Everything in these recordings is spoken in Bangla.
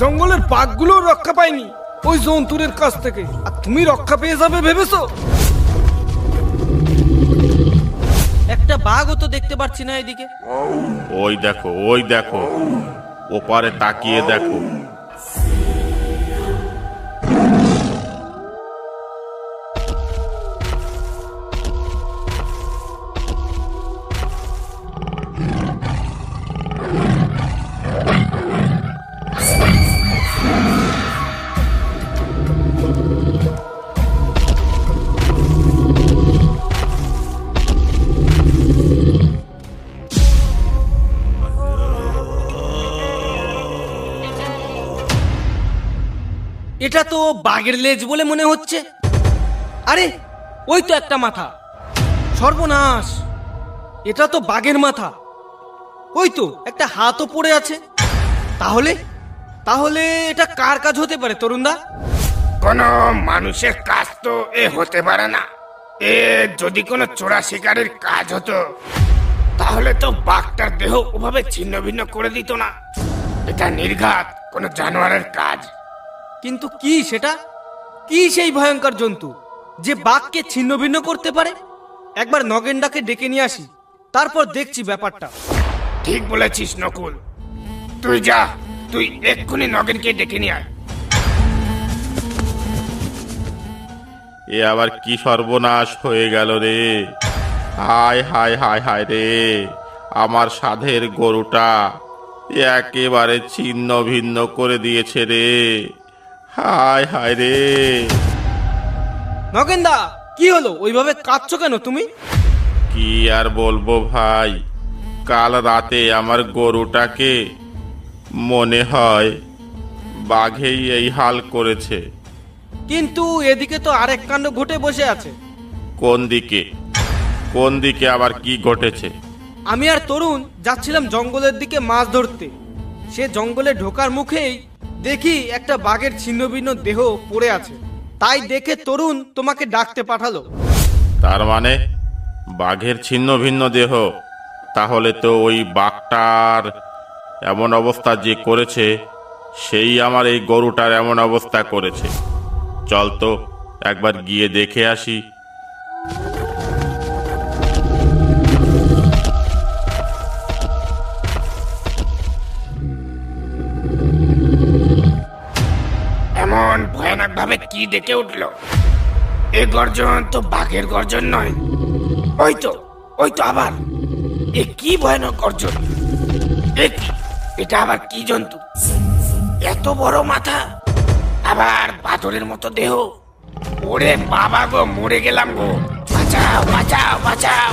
জঙ্গলের বাঘগুলো রক্ষা পায়নি ওই জন্তুরের কাছ থেকে, আর তুমি রক্ষা পেয়ে যাবে ভেবেছো? একটা বাঘও তো দেখতে পাচ্ছি না এদিকে। ওই দেখো ওপারে তাকিয়ে দেখো। এটা তো বাঘের লেজ বলে মনে হচ্ছে। আরে ওই তো একটা মাথা। সর্বনাশ, এটা তো বাঘের মাথা। ওই তো একটা হাতও পড়ে আছে। তাহলে তাহলে এটা কার কাজ হতে পারে তরুণদা? কোনো মানুষের কাজ তো এ হতে পারে না। এ যদি কোনো চোরা শিকারের কাজ হতো তাহলে তো বাঘটার দেহ ওভাবে ছিন্ন ভিন্ন করে দিত না। এটা নির্ঘাত কোনো জানোয়ারের কাজ। কিন্তু কি সেটা? কি সেই ভয়ঙ্কর জন্তু যে বাঘকে ছিন্ন ভিন্ন করতে পারে? একবার নগেনদাকে ডেকে নিয়ে আসি, তারপর দেখছি ব্যাপারটা। ঠিক বলেছিস নকুল, তুই যা, তুই এক্ষুনি নগেনকে ডেকে নিয়ে আয়। এ আবার কি সর্বনাশ হয়ে গেল রে! হায় হায় হায় হায় রে, আমার সাধের গরুটা একেবারে ছিন্ন ভিন্ন করে দিয়েছে রে। হায় হায় রে! নগেনদা, কি হলো? ওইভাবে কাঁদছো কেন তুমি? কি আর বলবো ভাই, কাল রাতে আমার গরুটাকে মনে হয় বাঘেই এই হাল করেছে। কিন্তু এদিকে তো আরেক কাণ্ড ঘটে বসে আছে। কোন দিকে? কোন দিকে আবার কি ঘটেছে? আমি আর তরুণ যাচ্ছিলাম জঙ্গলের দিকে মাছ ধরতে। সে জঙ্গলে ঢোকার মুখেই দেখি একটা বাঘের ছিন্নভিন্ন দেহ পড়ে আছে। তাই দেখে তরুণ তোমাকে ডাকতে পাঠালো। তার মানে বাঘের ছিন্ন ভিন্ন দেহ? তাহলে তো ওই বাঘটার এমন অবস্থা যে করেছে সেই আমার এই গরুটার এমন অবস্থা করেছে। চল তো একবার গিয়ে দেখে আসি। এমন ভয়ানক ভাবে কি ডেকে উঠলো? এ গর্জন তো বাঘের গর্জন নয়। ওই তো আবার এ কি ভয়ানক গর্জন! এ কি? এটা আবার কি জন্তু? এত বড় মাথা, আবার পাথরের মতো দেহ। ওরে বাবা গো, মরে গেলাম গো! বাঁচাও বাঁচাও বাঁচাও!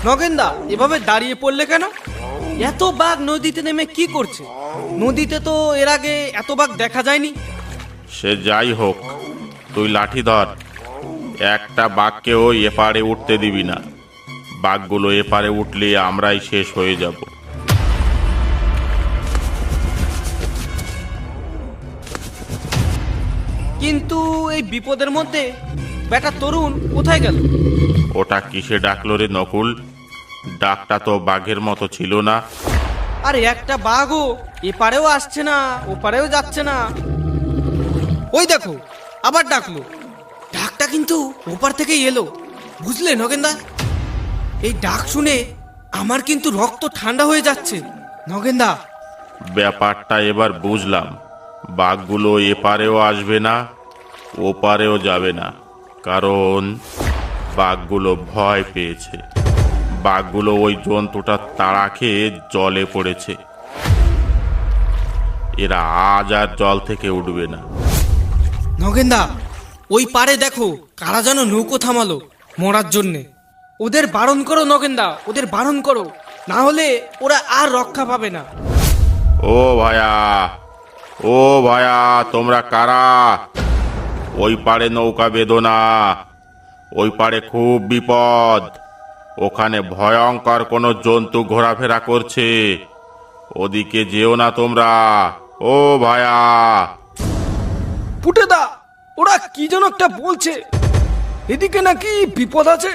নগেনদা, এভাবে দাঁড়িয়ে পড়লে কেন? এত বাঘ নদীতে নেমে কি করছে? নদীতে তো এর আগে এত বাঘ দেখা যায়নি। সে যাই হোক, তুই লাঠি ধর। একটা বাঘকেও এপারে উঠতে দিবি না। বাঘগুলো এপারে উঠলে আমরাই শেষ হয়ে যাব। কিন্তু এই বিপদের মধ্যে বেটা তরুণ কোথায় গেল? ওটা কিসে ডাকলো রে নকুল? ডাকটা তো বাঘের মতো ছিল না। আরে একটা বাঘও এপারেও আসছে না, ওপারেও যাচ্ছে না। ওই দেখো, আবার ডাকলো। ডাকটা কিন্তু ওপার থেকেই এলো, বুঝলে নগেনদা? এই ডাক শুনে আমার কিন্তু রক্ত ঠান্ডা হয়ে যাচ্ছে নগেনদা। ব্যাপারটা এবার বুঝলাম। বাঘগুলো এপারেও আসবে না, ওপারেও যাবে না, কারণ বাঘগুলো ভয় পেয়েছে। বাঘগুলো ওই জন্তুটার তাড়া খেয়ে জলে পড়েছে। এরা আজ আর জল থেকে উঠবে না। নগেনদা, ওই পারে দেখো কারা যেন নৌকো থামালো মরার জন্যে। ওদের বারণ করো নগেনদা, ওদের বারণ করো, না হলে ওরা আর রক্ষা পাবে না। ও ভায়া, ও ভায়া, তোমরা কারা? ওই পারে নৌকা বেঁধো না। ওই পারে খুব বিপদ। ওখানে ভয়ঙ্কর কোনো জন্তু ঘোরাফেরা করছে। ওদিকে যেও না তোমরা। ও ভায়া, পুটেদা, ওরা কি যেন একটা বলছে, এদিকে নাকি বিপদ আছে।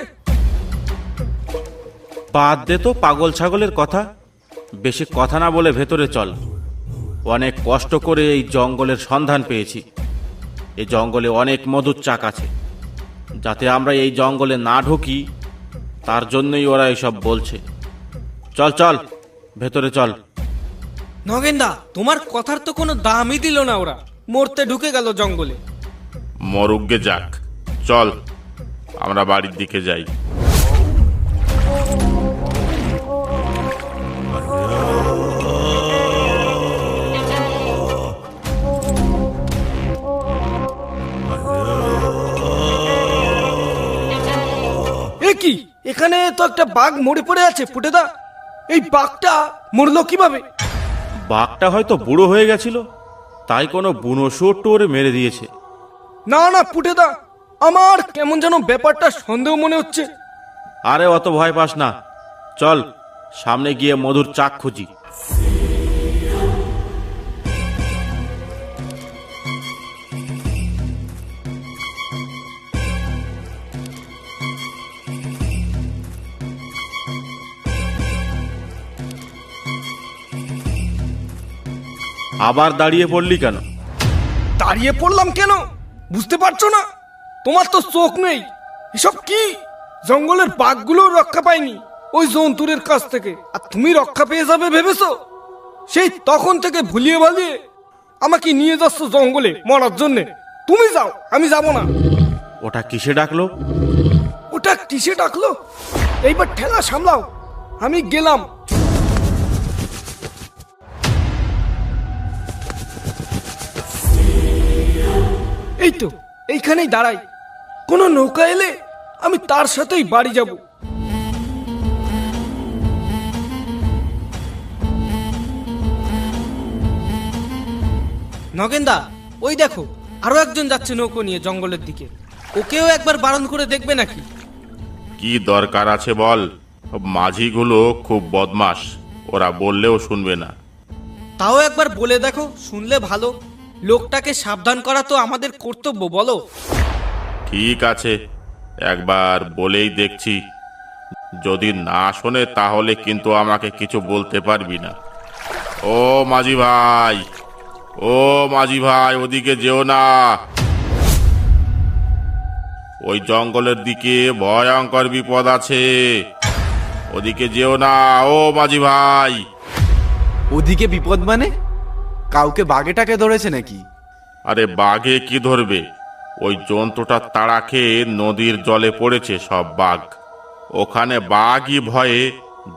বাদ দে তো পাগল ছাগলের কথা, বেশি কথা না বলে ভেতরে চল। অনেক কষ্ট করে এই জঙ্গলের সন্ধান পেয়েছি। এই জঙ্গলে অনেক মধুর চাক আছে, যাতে আমরা এই জঙ্গলে না ঢুকি তার জন্যই ওরা এসব বলছে। চল চল ভেতরে চল। নগেনদা, তোমার কথার তো কোনো দামই দিল না, ওরা মরতে ঢুকে গেল জঙ্গলে। মরুগ্গে যাক, চল আমরা বাড়ির দিকে যাই। এ কি, এখানে তো একটা বাঘ মরে পড়ে আছে পুটেদা। এই বাঘটা মরলো কিভাবে? বাঘটা হয়তো বুড়ো হয়ে গেছিল, তাই কোনো বুনো শুয়োর টোরে মেরে দিয়েছে। না না পুটেদা, আমার কেমন যেন ব্যাপারটা সন্দেহ মনে হচ্ছে। আরে অত ভয় পাস না, চল সামনে গিয়ে মধুর চাক খুঁজি। আবার দাঁড়িয়ে পড়লি কেন? দাঁড়িয়ে পড়লাম কেন বুঝতে পারছো না? তোমার তো চোখ নেই। এসব কি? জঙ্গলের বাঘগুলো রক্ষা পায়নি ওই জন্তুরের কাছ থেকে, আর তুমি রক্ষা পেয়ে যাবে ভেবেছো? সেই তখন থেকে ভুলিয়ে ভালিয়ে আমাকে নিয়ে যাচ্ছ জঙ্গলে মরার জন্যে। তুমি যাও, আমি যাব না। ওটা কিসে ডাকলো? ওটা কিসে ডাকলো? এইবার ঠেলা সামলাও, আমি গেলাম। এই তো এইখানেই দাঁড়াই, কোনো নৌকা এলে আমি তার সাথেই বাড়ি যাব। নগেনদা, ওই দেখো আরো একজন যাচ্ছে নৌকো নিয়ে জঙ্গলের দিকে। ওকেও একবার বারণ করে দেখবে নাকি? কি দরকার আছে বল? মাঝিগুলো খুব বদমাস, ওরা বললেও শুনবে না। তাও একবার বলে দেখো, শুনলে ভালো। লোকটাকে সাবধান করা তো আমাদের কর্তব্য, বলো। ঠিক আছে, একবার বলেই দেখছি। যদি না শোনে তাহলে কিন্তু আমাকে কিছু বলতে পারবি না। ও মাঝি ভাই, ও মাঝি ভাই, ওদিকে যেও না। ওই জঙ্গলের দিকে ভয়ঙ্কর বিপদ আছে, ওদিকে যেও না। ও মাঝি ভাই। ওদিকে বিপদ মানে? কাউকে বাঘেটাকে ধরেছে নাকি? আরে বাঘে কি ধরবে, ওই জন্তুটা তাড়া খেয়ে নদীর জলে পড়েছে সব বাঘ। ওখানে বাঘই ভয়ে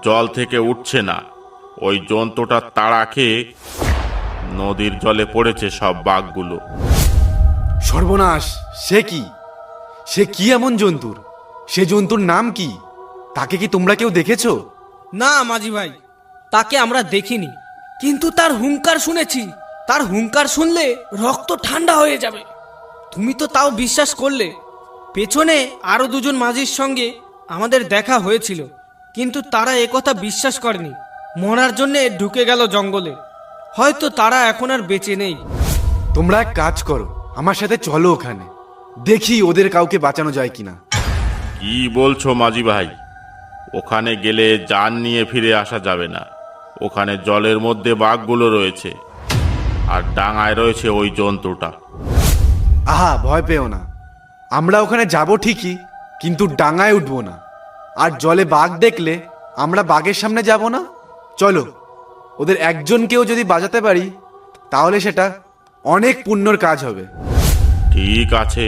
জল থেকে উঠছে না। ওই জন্তুটা তাড়া খেয়ে নদীর জলে পড়েছে সব বাঘগুলো। সর্বনাশ! সে কি? সে কি এমন জন্তুর? সে জন্তুর নাম কি? তাকে কি তোমরা কেউ দেখেছো? না মাঝি ভাই, তাকে আমরা দেখিনি, কিন্তু তার হুঙ্কার শুনেছি। তার হুঙ্কার শুনলে রক্ত ঠান্ডা হয়ে যাবে। তুমি তো তাও বিশ্বাস করলে। পেছনে আরো দুজন মাঝির সঙ্গে আমাদের দেখা হয়েছিল, কিন্তু তারা একথা বিশ্বাস করেনি। মরার জন্যে ঢুকে গেল জঙ্গলে। হয়তো তারা এখন আর বেঁচে নেই। তোমরা এক কাজ করো, আমার সাথে চলো ওখানে, দেখি ওদের কাউকে বাঁচানো যায় কিনা। কি বলছো মাঝি ভাই? ওখানে গেলে জান নিয়ে ফিরে আসা যাবে না। ওখানে জলের মধ্যে বাঘগুলো রয়েছে, আর ডাঙায় রয়েছে ওই জন্তুটা। আহা, ভয় পেও না। আমরা ওখানে যাব ঠিকই, কিন্তু ডাঙায় উঠবো না। আর জলে বাঘ দেখলে আমরা বাঘের সামনে যাব না। চলো, ওদের একজনকেও যদি বাঁচাতে পারি তাহলে সেটা অনেক পুণ্যর কাজ হবে। ঠিক আছে,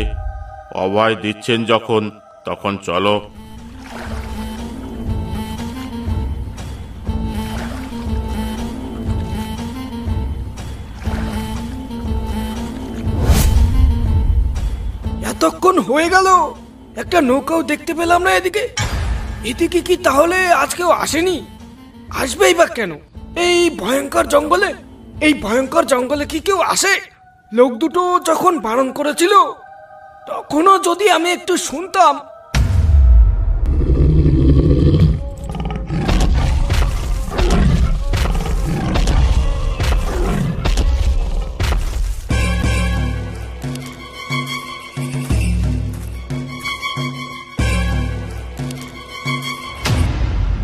অভয় দিচ্ছেন যখন, তখন চলো। এতক্ষণ হয়ে গেল, একটা নৌকাও দেখতে পেলাম না এদিকে। এদিকে কি তাহলে আজকেও আসেনি? আসবেই বা কেন এই ভয়ঙ্কর জঙ্গলে? এই ভয়ঙ্কর জঙ্গলে কি কেউ আসে? লোক দুটো যখন বারণ করেছিল তখনও যদি আমি একটু শুনতাম।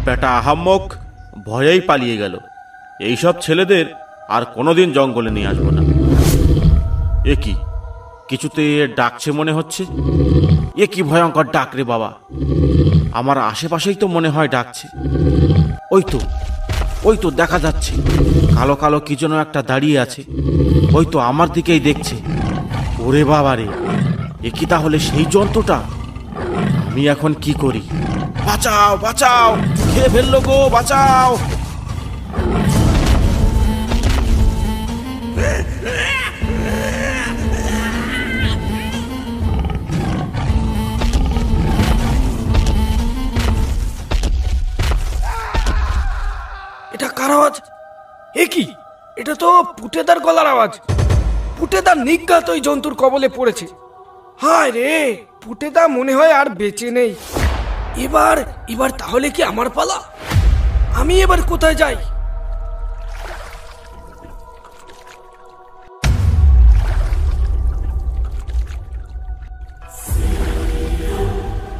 বেটা আহাম্মক ভয়েই পালিয়ে গেল। এইসব ছেলেদের আর কোনোদিন জঙ্গলে নিয়ে আসবো না। এ কি, কিছুতে ডাকছে মনে হচ্ছে। এ কি ভয়ঙ্কর ডাক রে বাবা! আমার আশেপাশেই তো মনে হয় ডাকছে। ওই তো দেখা যাচ্ছে, কালো কালো কি যেন একটা দাঁড়িয়ে আছে। ওই তো আমার দিকেই দেখছে। ওরে বাবা রে, এ কি তাহলে সেই জন্তুটা? আমি এখন কি করি? বাঁচাও বাঁচাও, খেয়ে ফেললো গো, বাঁচাও! এটা কার আওয়াজ? এ কি? এটা তো পুটেদার গলার আওয়াজ। পুটেদার নিজ্ঞাত ওই জন্তুর কবলে পড়েছে। হায় রে, পুটেদা মনে হয় আর বেঁচে নেই। এবার তাহলে কি আমার পালা? আমি এবার কোথায় যাই?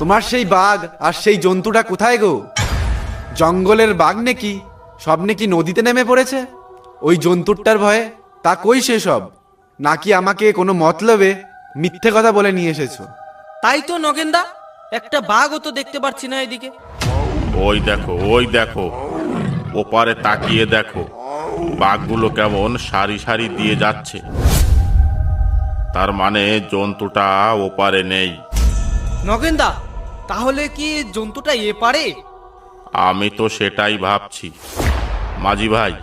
তোমার সেই বাঘ আর সেই জন্তুটা কোথায় গো? জঙ্গলের বাঘ নাকি সব নাকি নদীতে নেমে পড়েছে ওই জন্তুরটার ভয়ে? তা কই সে সব? নাকি আমাকে কোনো মতলবে মিথ্যে কথা বলে নিয়ে এসেছো? তাই তো নগেনদা, একটা বাঘও তো দেখতে পাচ্ছি না এদিকে। ওই দেখো, ওপারে তাকিয়ে দেখো, বাঘগুলো কেমন সারি সারি দিয়ে যাচ্ছে। তার মানে জন্তুটা ওপারে নেই। নগেনদা, তাহলে কি জন্তুটা এ পারে? আমি তো সেটাই ভাবছি। মাঝি ভাই,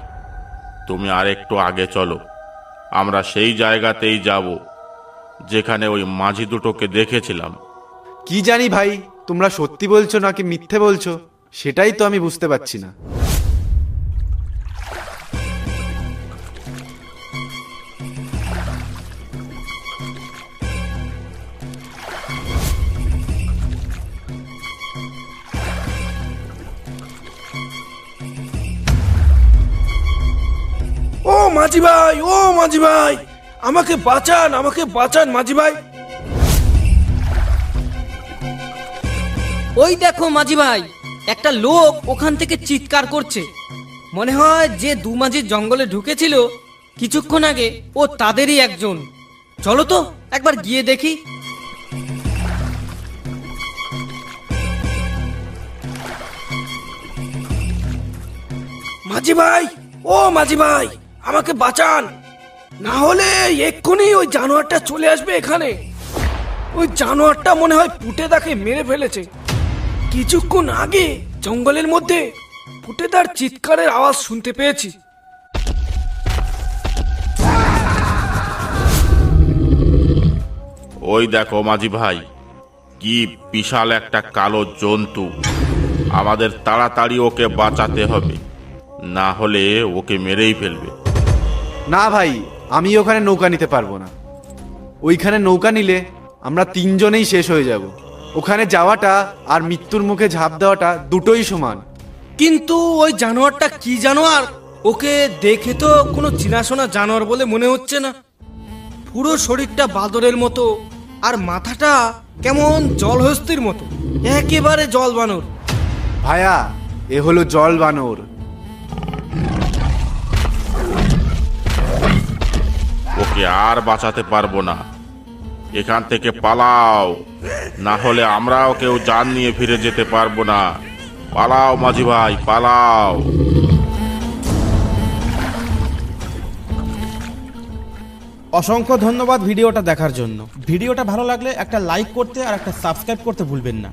তুমি আর একটু আগে চলো, আমরা সেই জায়গাতেই যাব যেখানে ওই মাঝি দুটোকে দেখেছিলাম। কি জানি ভাই, তোমরা সত্যি বলছো নাকি মিথ্যে বলছো সেটাই তো আমি বুঝতে পারছি না। ও মাঝি ভাই, আমাকে বাঁচান মাঝি ভাই। ওই দেখো মাঝি ভাই, একটা লোক ওখান থেকে চিৎকার করছে। মনে হয় যে দু মাঝির জঙ্গলে ঢুকেছিল কিছুক্ষণ আগে, ও তাদেরই একজন। চলো তো একবার গিয়ে দেখি। মাঝি ভাই, আমাকে বাঁচান, না হলে এক্ষুনি ওই জানোয়ারটা চলে আসবে এখানে। ওই জানোয়ারটা মনে হয় পুটেদাকে মেরে ফেলেছে। কিছুক্ষণ আগে জঙ্গলের মধ্যে পুটেদার চিৎকারের আওয়াজ শুনতে পেয়েছি। ওই দেখো মাঝি ভাই, কি বিশাল একটা কালো জন্তু। আমাদের তাড়াতাড়ি ওকে বাঁচাতে হবে, না হলে ওকে মেরেই ফেলবে। না ভাই, আমি ওখানে নৌকা নিতে পারবো না। ওইখানে নৌকা নিলে আমরা তিনজনেই শেষ হয়ে যাব। ওখানে যাওয়াটা আর মৃত্যুর মুখে ঝাঁপ দেওয়াটা দুটোই সমান। কিন্তু ওই জানোয়ারটা কি জানোয়ার? ওকে দেখে তো কোনো চেনাশোনা জানোয়ার বলে মনে হচ্ছে না। পুরো শরীরটা বাদরের মতো, আর মাথাটা কেমন জলহস্তির মতো, একেবারে জল বানর। ভাইয়া, এ হলো জল বানর। ওকে আর বাঁচাতে পারবো না, এখান থেকে পালাও, না হলে আমরাও কেউ জান নিয়ে ফিরে যেতে পারবো না। পালাও মাঝি ভাই, পালাও। অসংখ্য ধন্যবাদ ভিডিওটা দেখার জন্য। ভিডিওটা ভালো লাগলে একটা লাইক করতে আর একটা সাবস্ক্রাইব করতে ভুলবেন না।